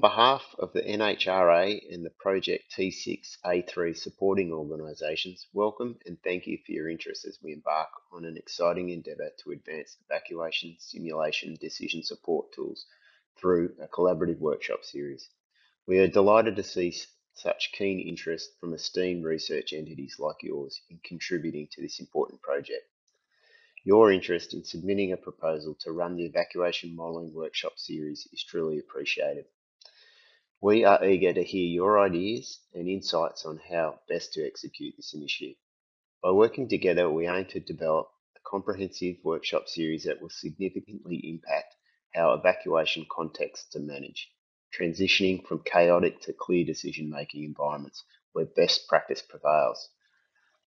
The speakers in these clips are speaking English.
behalf of the NHRA and the Project T6A3 supporting organisations, welcome and thank you for your interest as we embark on an exciting endeavour to advance evacuation, simulation, decision support tools through a collaborative workshop series. We are delighted to see such keen interest from esteemed research entities like yours in contributing to this important project. Your interest in submitting a proposal to run the evacuation modelling workshop series is truly appreciated. We are eager to hear your ideas and insights on how best to execute this initiative. By working together, we aim to develop a comprehensive workshop series that will significantly impact how evacuation contexts are managed, transitioning from chaotic to clear decision-making environments where best practice prevails.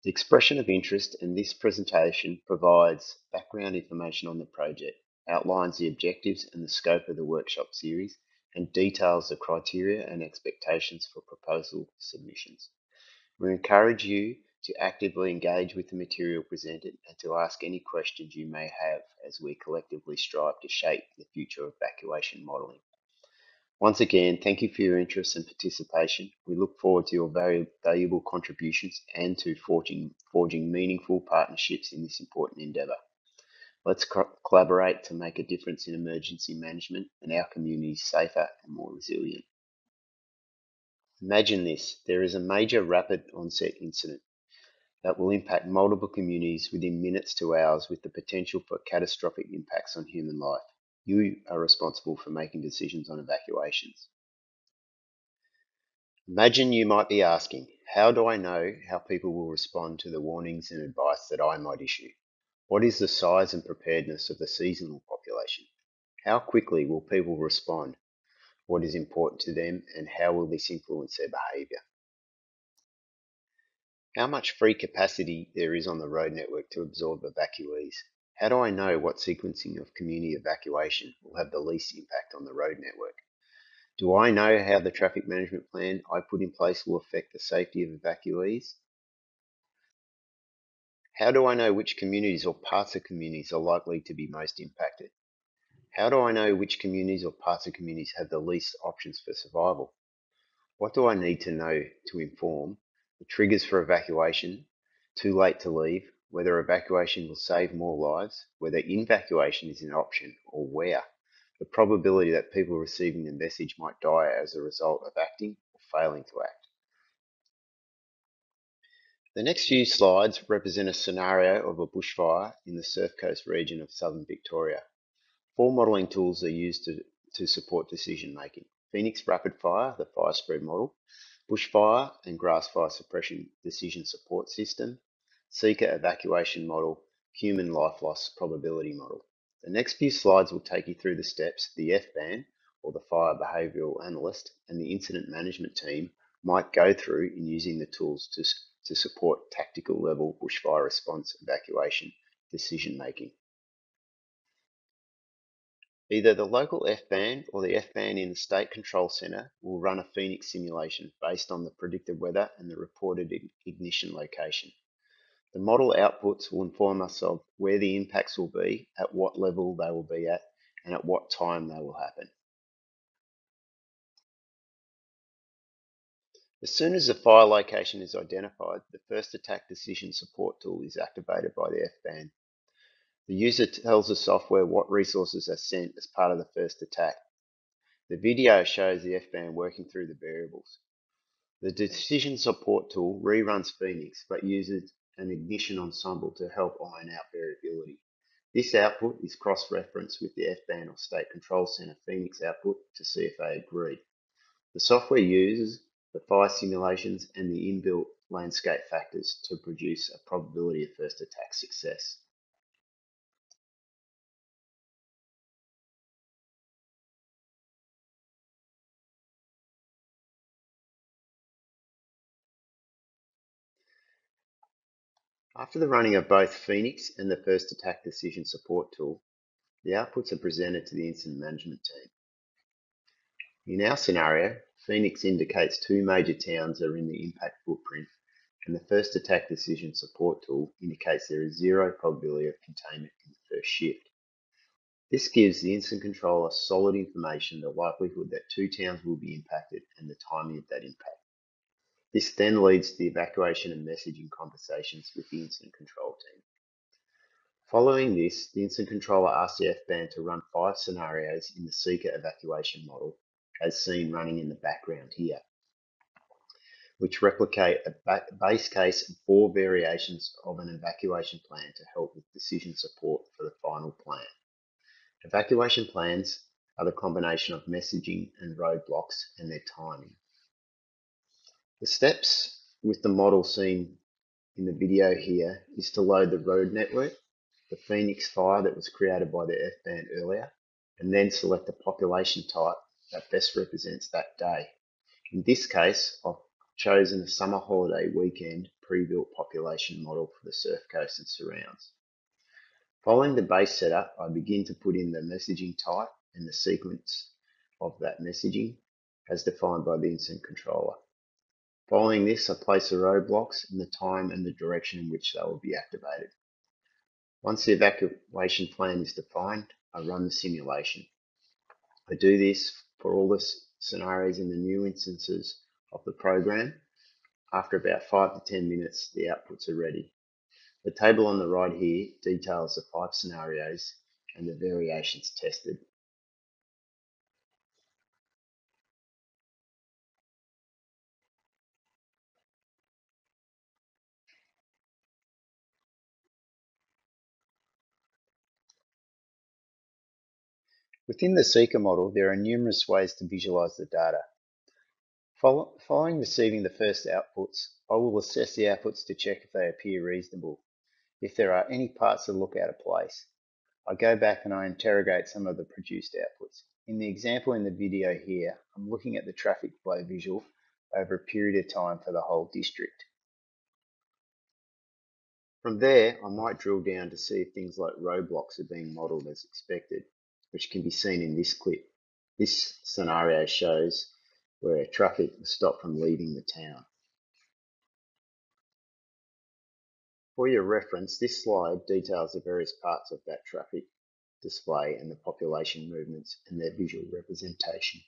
The expression of interest in this presentation provides background information on the project, outlines the objectives and the scope of the workshop series, and details the criteria and expectations for proposal submissions. We encourage you to actively engage with the material presented and to ask any questions you may have as we collectively strive to shape the future of evacuation modelling. Once again, thank you for your interest and participation. We look forward to your valuable contributions and to forging meaningful partnerships in this important endeavour. Let's collaborate to make a difference in emergency management and our communities safer and more resilient. Imagine this, there is a major rapid onset incident that will impact multiple communities within minutes to hours with the potential for catastrophic impacts on human life. You are responsible for making decisions on evacuations. Imagine you might be asking, how do I know how people will respond to the warnings and advice that I might issue? What is the size and preparedness of the seasonal population? How quickly will people respond? What is important to them and how will this influence their behaviour? How much free capacity there is on the road network to absorb evacuees? How do I know what sequencing of community evacuation will have the least impact on the road network? Do I know how the traffic management plan I put in place will affect the safety of evacuees? How do I know which communities or parts of communities are likely to be most impacted? How do I know which communities or parts of communities have the least options for survival? What do I need to know to inform the triggers for evacuation, too late to leave, whether evacuation will save more lives, whether evacuation is an option, or where? The probability that people receiving the message might die as a result of acting or failing to act. The next few slides represent a scenario of a bushfire in the Surf Coast region of southern Victoria. 4 modelling tools are used to support decision making. Phoenix Rapid Fire, the fire spread model, Bushfire and Grass Fire Suppression Decision Support System, Seeker Evacuation Model, Human Life Loss Probability Model. The next few slides will take you through the steps the FBAN, or the Fire Behavioural Analyst, and the Incident Management Team might go through in using the tools to support tactical level bushfire response evacuation decision making. Either the local FBAN or the FBAN in the State Control Centre will run a Phoenix simulation based on the predicted weather and the reported ignition location. The model outputs will inform us of where the impacts will be, at what level they will be at, and at what time they will happen. As soon as the fire location is identified, the first attack decision support tool is activated by the FBAN. The user tells the software what resources are sent as part of the first attack. The video shows the FBAN working through the variables. The decision support tool reruns Phoenix but uses an ignition ensemble to help iron out variability. This output is cross-referenced with the FBAN or State Control Centre Phoenix output to see if they agree. The software uses the fire simulations and the inbuilt landscape factors to produce a probability of first attack success. After the running of both Phoenix and the first attack decision support tool, the outputs are presented to the incident management team. In our scenario, Phoenix indicates 2 major towns are in the impact footprint, and the first attack decision support tool indicates there is 0 probability of containment in the first shift. This gives the incident controller solid information, the likelihood that two towns will be impacted and the timing of that impact. This then leads to the evacuation and messaging conversations with the incident control team. Following this, the incident controller asks the FBAN to run 5 scenarios in the seeker evacuation model, as seen running in the background here, which replicate a base case and 4 variations of an evacuation plan to help with decision support for the final plan. Evacuation plans are the combination of messaging and roadblocks and their timing. The steps with the model seen in the video here is to load the road network, the Phoenix fire that was created by the FBAN earlier, and then select the population type that best represents that day. In this case, I've chosen a summer holiday weekend pre-built population model for the Surf Coast and surrounds. Following the base setup, I begin to put in the messaging type and the sequence of that messaging as defined by the incident controller. Following this, I place the roadblocks and the time and the direction in which they will be activated. Once the evacuation plan is defined, I run the simulation. I do this for all the scenarios in the new instances of the program. After about 5 to 10 minutes, the outputs are ready. The table on the right here details the 5 scenarios and the variations tested. Within the seeker model, there are numerous ways to visualize the data. Following receiving the first outputs, I will assess the outputs to check if they appear reasonable. If there are any parts that look out of place, I go back and I interrogate some of the produced outputs. In the example in the video here, I'm looking at the traffic flow visual over a period of time for the whole district. From there, I might drill down to see if things like roadblocks are being modelled as expected, which can be seen in this clip. This scenario shows where traffic was stopped from leaving the town. For your reference, this slide details the various parts of that traffic display and the population movements and their visual representation.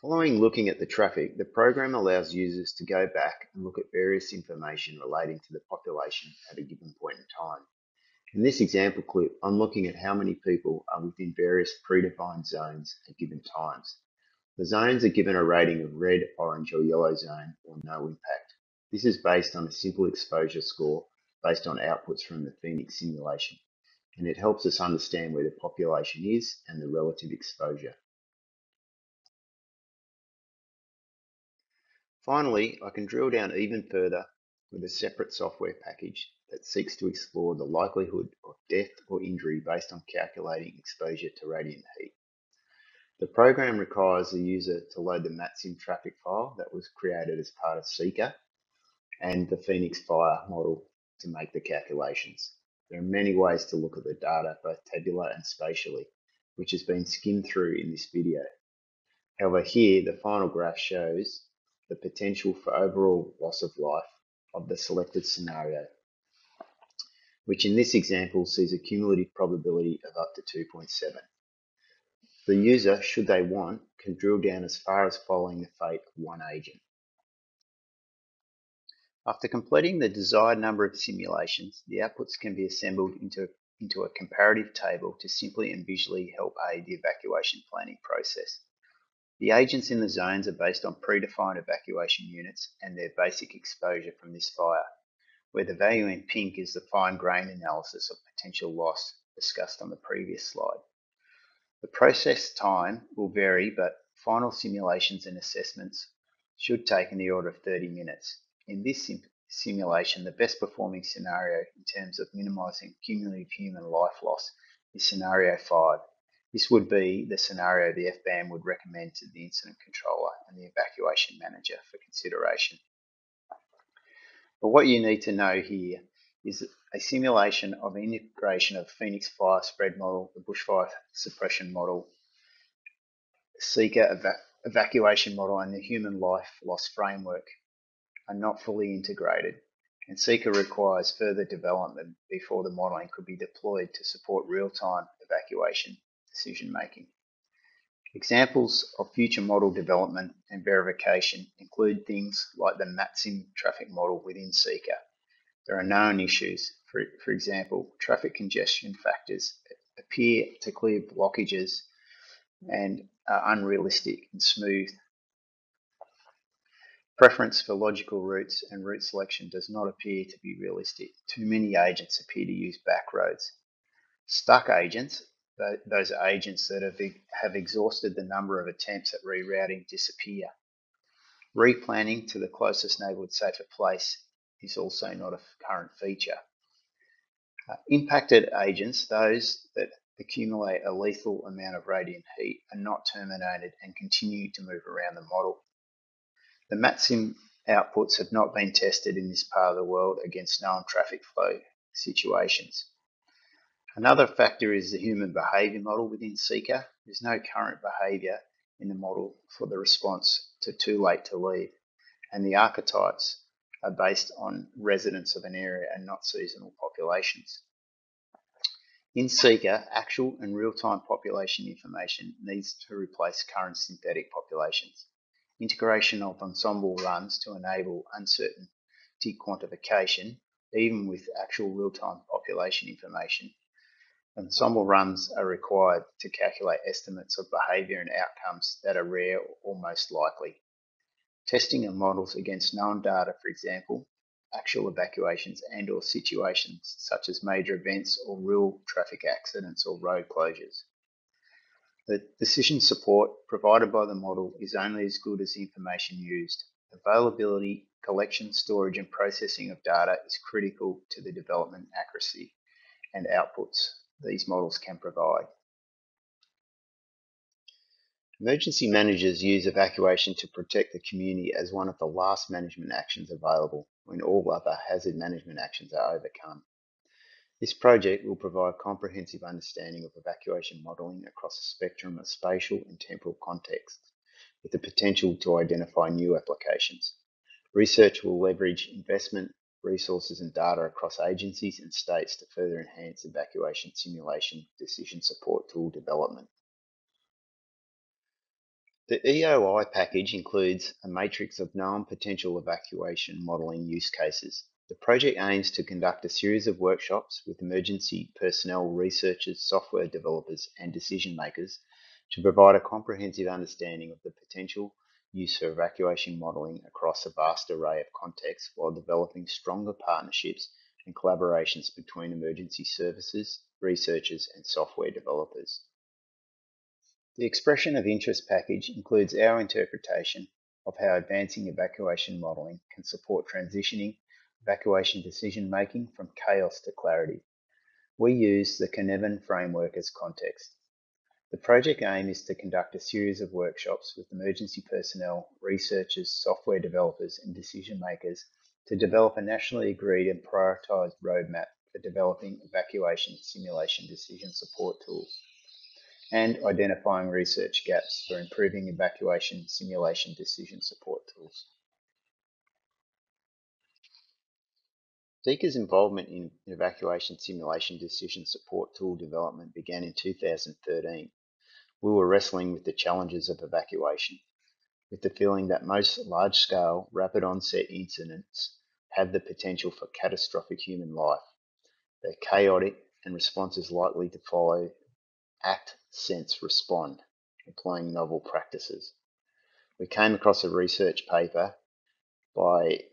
Following looking at the traffic, the program allows users to go back and look at various information relating to the population at a given point in time. In this example clip, I'm looking at how many people are within various predefined zones at given times. The zones are given a rating of red, orange or yellow zone or no impact. This is based on a simple exposure score based on outputs from the Phoenix simulation, and it helps us understand where the population is and the relative exposure. Finally, I can drill down even further with a separate software package that seeks to explore the likelihood of death or injury based on calculating exposure to radiant heat. The program requires the user to load the MatSim traffic file that was created as part of Seeker and the Phoenix Fire model to make the calculations. There are many ways to look at the data, both tabular and spatially, which has been skimmed through in this video. However, here the final graph shows the potential for overall loss of life of the selected scenario, which in this example sees a cumulative probability of up to 2.7. The user, should they want, can drill down as far as following the fate of one agent. After completing the desired number of simulations, the outputs can be assembled into a comparative table to simply and visually help aid the evacuation planning process. The agents in the zones are based on predefined evacuation units and their basic exposure from this fire, where the value in pink is the fine-grained analysis of potential loss discussed on the previous slide. The process time will vary, but final simulations and assessments should take in the order of 30 minutes. In this simulation, the best performing scenario in terms of minimising cumulative human life loss is scenario 5. This would be the scenario the FBAN would recommend to the incident controller and the evacuation manager for consideration. But what you need to know here is a simulation of integration of Phoenix fire spread model, the bushfire suppression model, seeker evacuation model, and the human life loss framework are not fully integrated. and Seeker requires further development before the modelling could be deployed to support real-time evacuation decision making. Examples of future model development and verification include things like the MATSIM traffic model within Seeker. There are known issues, for example, traffic congestion factors appear to clear blockages and are unrealistic and smooth. Preference for logical routes and route selection does not appear to be realistic. Too many agents appear to use back roads. Stuck agents, those are agents that have exhausted the number of attempts at rerouting, disappear. Replanning to the closest neighbourhood safer place is also not a current feature. Impacted agents, those that accumulate a lethal amount of radiant heat, are not terminated and continue to move around the model. The MATSIM outputs have not been tested in this part of the world against known traffic flow situations. Another factor is the human behaviour model within Seeker. There's no current behaviour in the model for the response to too late to leave, and the archetypes are based on residents of an area and not seasonal populations. In Seeker, actual and real-time population information needs to replace current synthetic populations. Integration of ensemble runs to enable uncertainty quantification, even with actual real-time population information. Ensemble runs are required to calculate estimates of behaviour and outcomes that are rare or most likely. Testing of models against known data, for example, actual evacuations and or situations such as major events or real traffic accidents or road closures. The decision support provided by the model is only as good as the information used. Availability, collection, storage and processing of data is critical to the development accuracy and outputs these models can provide. Emergency managers use evacuation to protect the community as one of the last management actions available when all other hazard management actions are overcome. This project will provide comprehensive understanding of evacuation modelling across a spectrum of spatial and temporal contexts, with the potential to identify new applications. Research will leverage investment, resources and data across agencies and states to further enhance evacuation simulation decision support tool development. The EOI package includes a matrix of known potential evacuation modelling use cases. The project aims to conduct a series of workshops with emergency personnel, researchers, software developers and decision makers to provide a comprehensive understanding of the potential use for evacuation modelling across a vast array of contexts while developing stronger partnerships and collaborations between emergency services, researchers and software developers. The expression of interest package includes our interpretation of how advancing evacuation modelling can support transitioning evacuation decision making from chaos to clarity. We use the Cynefin framework as context. The project aim is to conduct a series of workshops with emergency personnel, researchers, software developers and decision makers to develop a nationally agreed and prioritised roadmap for developing evacuation simulation decision support tools and identifying research gaps for improving evacuation simulation decision support tools. Seeker's involvement in evacuation simulation decision support tool development began in 2013. We were wrestling with the challenges of evacuation, with the feeling that most large-scale, rapid-onset incidents have the potential for catastrophic human life. They're chaotic and responses likely to follow act, sense, respond, employing novel practices. We came across a research paper by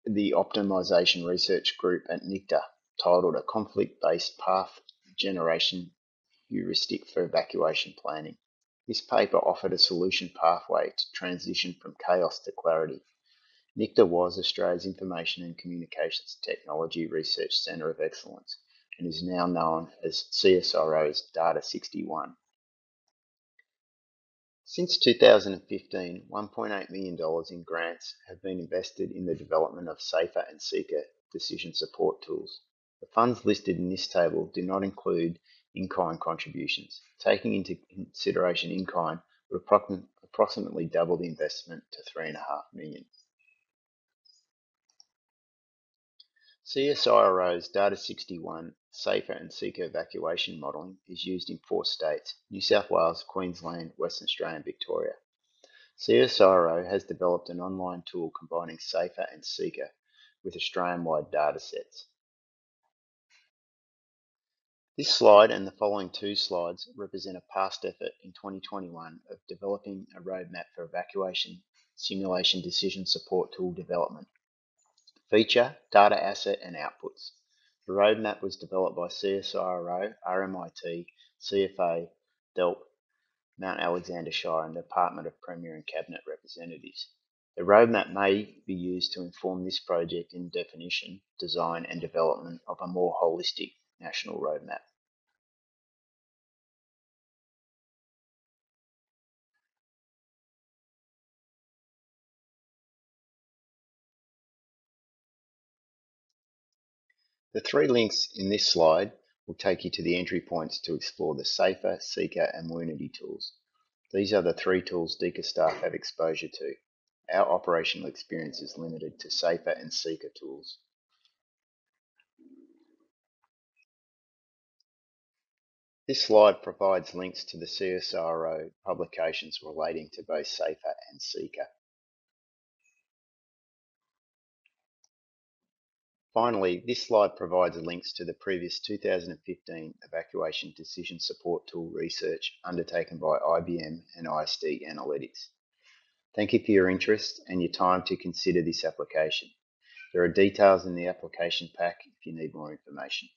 the Optimization Research Group at NICTA titled A Conflict-Based Path Generation Heuristic for Evacuation Planning. This paper offered a solution pathway to transition from chaos to clarity. NICTA was Australia's Information and Communications Technology Research Centre of Excellence and is now known as CSIRO's Data 61. Since 2015, $1.8 million in grants have been invested in the development of safer and Seeker decision support tools. The funds listed in this table do not include in-kind contributions. Taking into consideration in-kind would approximately double the investment to $3.5 million. CSIRO's Data 61 Safer and Seeker Evacuation Modelling is used in 4 states: New South Wales, Queensland, Western Australia and Victoria. CSIRO has developed an online tool combining Safer and Seeker with Australian-wide datasets. This slide and the following 2 slides represent a past effort in 2021 of developing a roadmap for evacuation simulation decision support tool development. Feature, data asset and outputs. The roadmap was developed by CSIRO, RMIT, CFA, DELP, Mount Alexander Shire and the Department of Premier and Cabinet Representatives. The roadmap may be used to inform this project in definition, design and development of a more holistic national roadmap. The 3 links in this slide will take you to the entry points to explore the Safer, Seeker and Wernity tools. These are the 3 tools DECA staff have exposure to. Our operational experience is limited to Safer and Seeker tools. This slide provides links to the CSIRO publications relating to both Safer and Seeker. Finally, this slide provides links to the previous 2015 evacuation decision support tool research undertaken by IBM and ISD Analytics. Thank you for your interest and your time to consider this application. There are details in the application pack if you need more information.